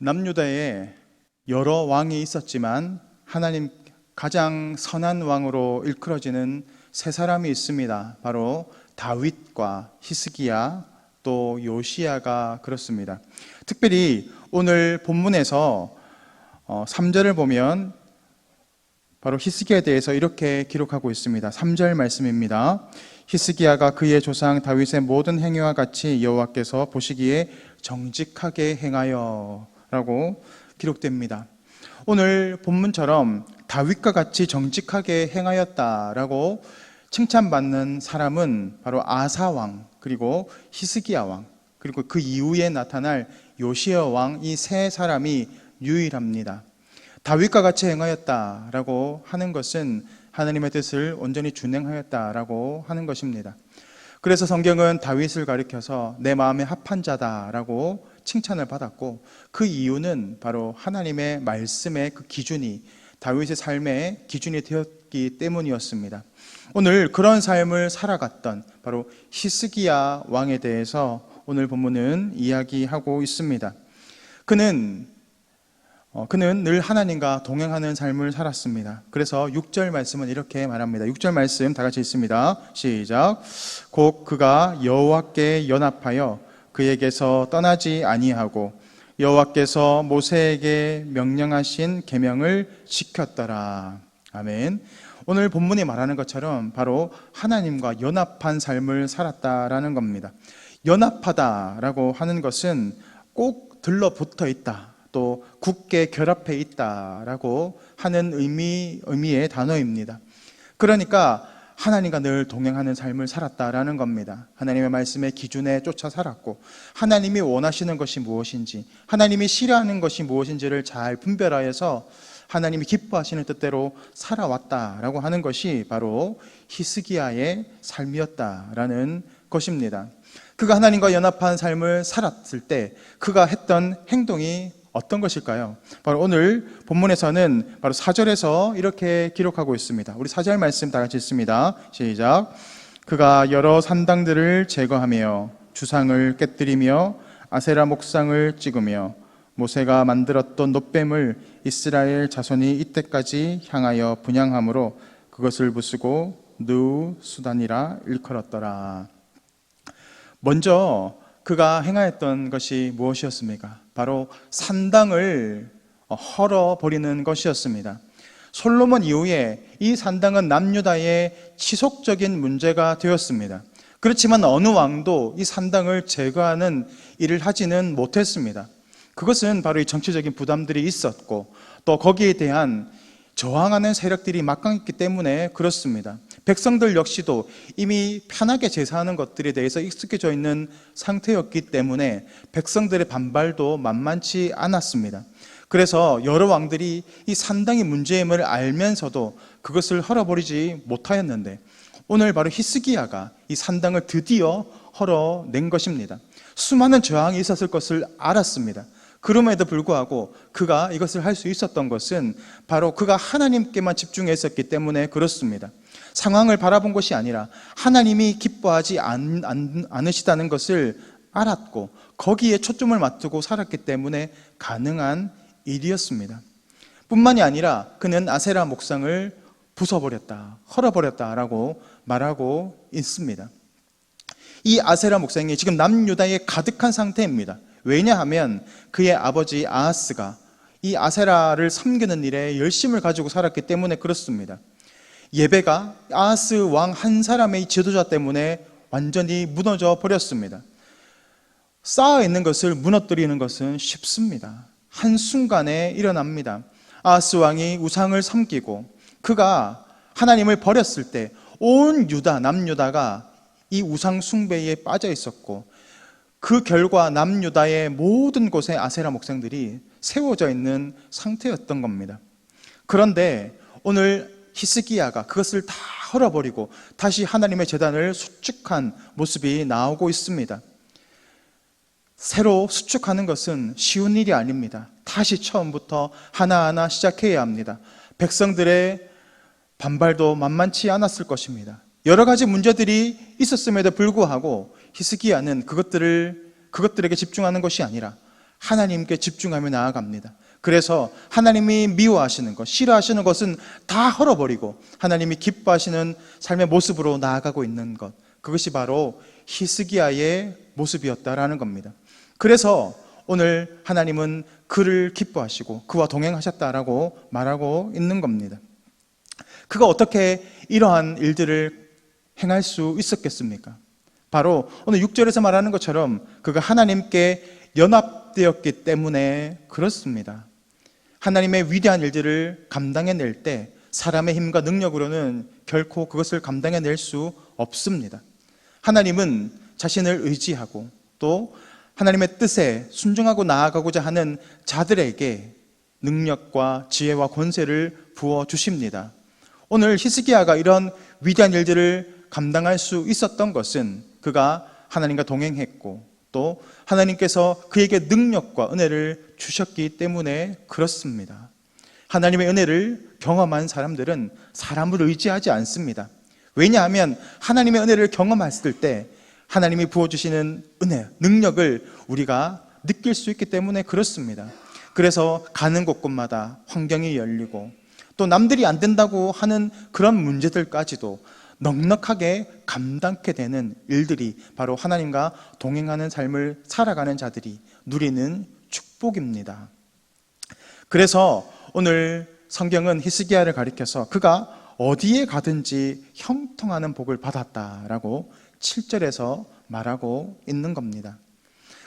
남유다에 여러 왕이 있었지만 하나님 가장 선한 왕으로 일컬어지는 세 사람이 있습니다. 바로 다윗과 히스기야 또 요시야가 그렇습니다. 특별히 오늘 본문에서 3절을 보면 바로 히스기야에 대해서 이렇게 기록하고 있습니다. 3절 말씀입니다. 히스기야가 그의 조상 다윗의 모든 행위와 같이 여호와께서 보시기에 정직하게 행하여 라고 기록됩니다. 오늘 본문처럼 다윗과 같이 정직하게 행하였다라고 칭찬받는 사람은 바로 아사 왕, 그리고 히스기야 왕, 그리고 그 이후에 나타날 요시야 왕, 이 세 사람이 유일합니다. 다윗과 같이 행하였다라고 하는 것은 하나님의 뜻을 온전히 준행하였다라고 하는 것입니다. 그래서 성경은 다윗을 가리켜서 내 마음에 합한 자다라고 칭찬을 받았고, 그 이유는 바로 하나님의 말씀의 그 기준이 다윗의 삶의 기준이 되었기 때문이었습니다. 오늘 그런 삶을 살아갔던 바로 히스기야 왕에 대해서 오늘 본문은 이야기하고 있습니다. 그는 늘 하나님과 동행하는 삶을 살았습니다. 그래서 6절 말씀은 이렇게 말합니다. 6절 말씀 다 같이 읽습니다. 시작. 곧 그가 여호와께 연합하여 그에게서 떠나지 아니하고 여호와께서 모세에게 명령하신 계명을 지켰더라. 아멘. 오늘 본문이 말하는 것처럼 바로 하나님과 연합한 삶을 살았다라는 겁니다. 연합하다라고 하는 것은 꼭 들러붙어 있다, 또 굳게 결합해 있다라고 하는 의미의 단어입니다. 그러니까 하나님과 늘 동행하는 삶을 살았다라는 겁니다. 하나님의 말씀의 기준에 쫓아 살았고, 하나님이 원하시는 것이 무엇인지, 하나님이 싫어하는 것이 무엇인지를 잘 분별하여서 하나님이 기뻐하시는 뜻대로 살아왔다라고 하는 것이 바로 히스기야의 삶이었다라는 것입니다. 그가 하나님과 연합한 삶을 살았을 때 그가 했던 행동이 어떤 것일까요? 바로 오늘 본문에서는 바로 4절에서 이렇게 기록하고 있습니다. 우리 4절 말씀 다 같이 읽습니다. 시작. 그가 여러 산당들을 제거하며 주상을 깨뜨리며 아세라 목상을 찍으며 모세가 만들었던 놋뱀을 이스라엘 자손이 이때까지 향하여 분향함으로 그것을 부수고 느수단이라 일컬었더라. 먼저 그가 행하였던 것이 무엇이었습니까? 바로 산당을 헐어버리는 것이었습니다. 솔로몬 이후에 이 산당은 남유다의 지속적인 문제가 되었습니다. 그렇지만 어느 왕도 이 산당을 제거하는 일을 하지는 못했습니다. 그것은 바로 이 정치적인 부담들이 있었고, 또 거기에 대한 저항하는 세력들이 막강했기 때문에 그렇습니다. 백성들 역시도 이미 편하게 제사하는 것들에 대해서 익숙해져 있는 상태였기 때문에 백성들의 반발도 만만치 않았습니다. 그래서 여러 왕들이 이 산당이 문제임을 알면서도 그것을 헐어버리지 못하였는데, 오늘 바로 히스기야가 이 산당을 드디어 헐어낸 것입니다. 수많은 저항이 있었을 것을 알았습니다. 그럼에도 불구하고 그가 이것을 할 수 있었던 것은 바로 그가 하나님께만 집중했었기 때문에 그렇습니다. 상황을 바라본 것이 아니라 하나님이 기뻐하지 않으시다는 것을 알았고 거기에 초점을 맞추고 살았기 때문에 가능한 일이었습니다. 뿐만이 아니라 그는 아세라 목상을 부숴버렸다, 헐어버렸다라고 말하고 있습니다. 이 아세라 목상이 지금 남유다에 가득한 상태입니다. 왜냐하면 그의 아버지 아하스가 이 아세라를 섬기는 일에 열심을 가지고 살았기 때문에 그렇습니다. 예배가 아하스 왕 한 사람의 지도자 때문에 완전히 무너져 버렸습니다. 쌓아 있는 것을 무너뜨리는 것은 쉽습니다. 한순간에 일어납니다. 아하스 왕이 우상을 섬기고 그가 하나님을 버렸을 때 온 유다, 남유다가 이 우상 숭배에 빠져 있었고, 그 결과 남유다의 모든 곳에 아세라 목상들이 세워져 있는 상태였던 겁니다. 그런데 오늘 히스기야가 그것을 다 헐어버리고 다시 하나님의 제단을 수축한 모습이 나오고 있습니다. 새로 수축하는 것은 쉬운 일이 아닙니다. 다시 처음부터 하나하나 시작해야 합니다. 백성들의 반발도 만만치 않았을 것입니다. 여러 가지 문제들이 있었음에도 불구하고 히스기야는 그것들에게 집중하는 것이 아니라 하나님께 집중하며 나아갑니다. 그래서 하나님이 미워하시는 것, 싫어하시는 것은 다 헐어버리고 하나님이 기뻐하시는 삶의 모습으로 나아가고 있는 것, 그것이 바로 히스기야의 모습이었다라는 겁니다. 그래서 오늘 하나님은 그를 기뻐하시고 그와 동행하셨다라고 말하고 있는 겁니다. 그가 어떻게 이러한 일들을 행할 수 있었겠습니까? 바로 오늘 6절에서 말하는 것처럼 그가 하나님께 연합되었기 때문에 그렇습니다. 하나님의 위대한 일들을 감당해낼 때 사람의 힘과 능력으로는 결코 그것을 감당해낼 수 없습니다. 하나님은 자신을 의지하고 또 하나님의 뜻에 순종하고 나아가고자 하는 자들에게 능력과 지혜와 권세를 부어주십니다. 오늘 히스기야가 이런 위대한 일들을 감당할 수 있었던 것은 그가 하나님과 동행했고 또 하나님께서 그에게 능력과 은혜를 주셨기 때문에 그렇습니다. 하나님의 은혜를 경험한 사람들은 사람을 의지하지 않습니다. 왜냐하면 하나님의 은혜를 경험했을 때 하나님이 부어주시는 은혜, 능력을 우리가 느낄 수 있기 때문에 그렇습니다. 그래서 가는 곳곳마다 환경이 열리고 또 남들이 안 된다고 하는 그런 문제들까지도 넉넉하게 감당케 되는 일들이 바로 하나님과 동행하는 삶을 살아가는 자들이 누리는 축복입니다. 그래서 오늘 성경은 히스기야를 가리켜서 그가 어디에 가든지 형통하는 복을 받았다라고 7절에서 말하고 있는 겁니다.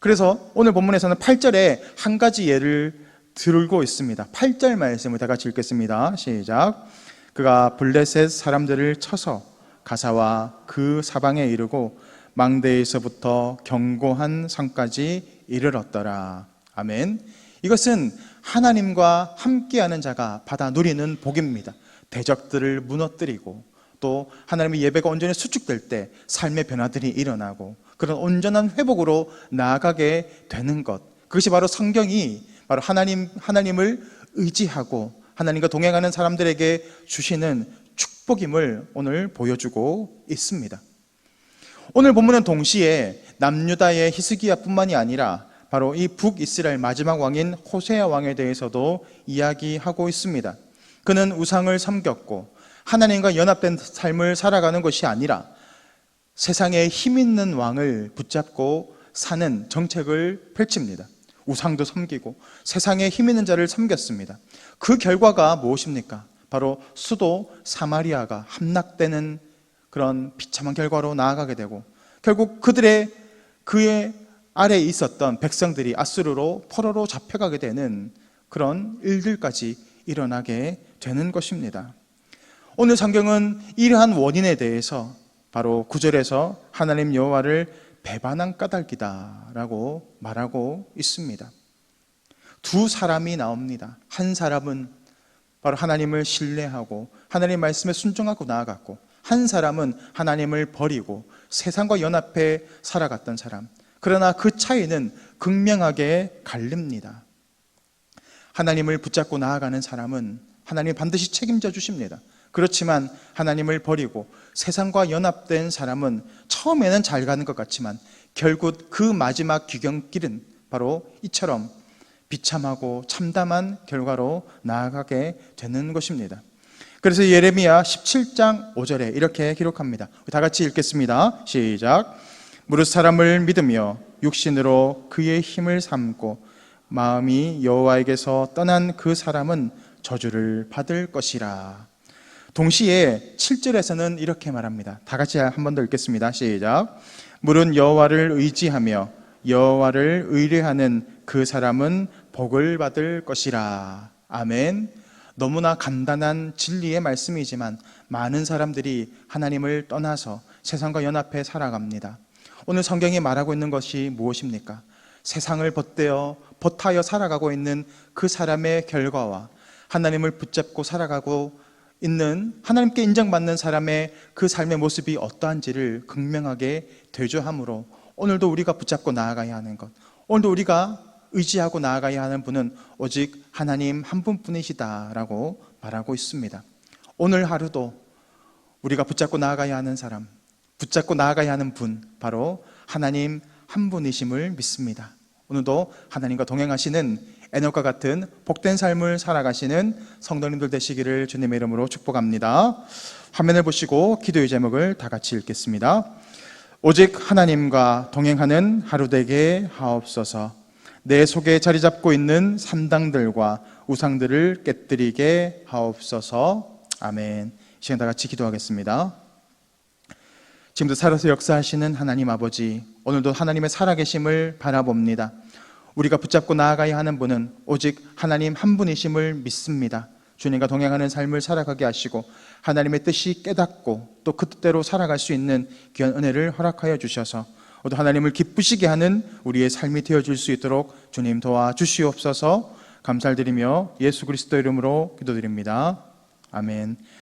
그래서 오늘 본문에서는 8절에 한 가지 예를 들고 있습니다. 8절 말씀을 다 같이 읽겠습니다. 시작. 그가 블레셋 사람들을 쳐서 가사와 그 사방에 이르고 망대에서부터 견고한 산까지 이르렀더라. 아멘. 이것은 하나님과 함께하는 자가 받아 누리는 복입니다. 대적들을 무너뜨리고 또 하나님의 예배가 온전히 수축될 때 삶의 변화들이 일어나고 그런 온전한 회복으로 나아가게 되는 것, 그것이 바로 성경이 바로 하나님을 의지하고 하나님과 동행하는 사람들에게 주시는 축복임을 오늘 보여주고 있습니다. 오늘 본문은 동시에 남유다의 히스기야뿐만이 아니라 바로 이 북이스라엘 마지막 왕인 호세아 왕에 대해서도 이야기하고 있습니다. 그는 우상을 섬겼고 하나님과 연합된 삶을 살아가는 것이 아니라 세상에 힘 있는 왕을 붙잡고 사는 정책을 펼칩니다. 우상도 섬기고 세상에 힘 있는 자를 섬겼습니다. 그 결과가 무엇입니까? 바로 수도 사마리아가 함락되는 그런 비참한 결과로 나아가게 되고 결국 그의 아래에 있었던 백성들이 아수르로 포로로 잡혀가게 되는 그런 일들까지 일어나게 되는 것입니다. 오늘 성경은 이러한 원인에 대해서 바로 9절에서 하나님 여호와를 배반한 까닭이다라고 말하고 있습니다. 두 사람이 나옵니다. 한 사람은 바로 하나님을 신뢰하고 하나님 말씀에 순종하고 나아갔고 한 사람은 하나님을 버리고 세상과 연합해 살아갔던 사람. 그러나 그 차이는 극명하게 갈립니다. 하나님을 붙잡고 나아가는 사람은 하나님이 반드시 책임져 주십니다. 그렇지만 하나님을 버리고 세상과 연합된 사람은 처음에는 잘 가는 것 같지만 결국 그 마지막 귀경길은 바로 이처럼 비참하고 참담한 결과로 나아가게 되는 것입니다. 그래서 예레미야 17장 5절에 이렇게 기록합니다. 다 같이 읽겠습니다. 시작. 무릇 사람을 믿으며 육신으로 그의 힘을 삼고 마음이 여호와에게서 떠난 그 사람은 저주를 받을 것이라. 동시에 7절에서는 이렇게 말합니다. 다 같이 한 번 더 읽겠습니다. 시작. 무릇 여호와를 의지하며 여호와를 의뢰하는 그 사람은 복을 받을 것이라. 아멘. 너무나 간단한 진리의 말씀이지만 많은 사람들이 하나님을 떠나서 세상과 연합해 살아갑니다. 오늘 성경이 말하고 있는 것이 무엇입니까? 세상을 버타여 살아가고 있는 그 사람의 결과와 하나님을 붙잡고 살아가고 있는 하나님께 인정받는 사람의 그 삶의 모습이 어떠한지를 극명하게 대조함으로 오늘도 우리가 붙잡고 나아가야 하는 것, 오늘도 우리가 의지하고 나아가야 하는 분은 오직 하나님 한 분뿐이시다라고 말하고 있습니다. 오늘 하루도 우리가 붙잡고 나아가야 하는 사람, 붙잡고 나아가야 하는 분, 바로 하나님 한 분이심을 믿습니다. 오늘도 하나님과 동행하시는 에녹과 같은 복된 삶을 살아가시는 성도님들 되시기를 주님의 이름으로 축복합니다. 화면을 보시고 기도의 제목을 다 같이 읽겠습니다. 오직 하나님과 동행하는 하루 되게 하옵소서. 내 속에 자리 잡고 있는 산당들과 우상들을 깨뜨리게 하옵소서. 아멘. 이 시간 다 같이 기도하겠습니다. 지금도 살아서 역사하시는 하나님 아버지, 오늘도 하나님의 살아계심을 바라봅니다. 우리가 붙잡고 나아가야 하는 분은 오직 하나님 한 분이심을 믿습니다. 주님과 동행하는 삶을 살아가게 하시고 하나님의 뜻이 깨닫고 또 그 뜻대로 살아갈 수 있는 귀한 은혜를 허락하여 주셔서 모두 하나님을 기쁘시게 하는 우리의 삶이 되어줄 수 있도록 주님 도와주시옵소서. 감사를 드리며 예수 그리스도 이름으로 기도드립니다. 아멘.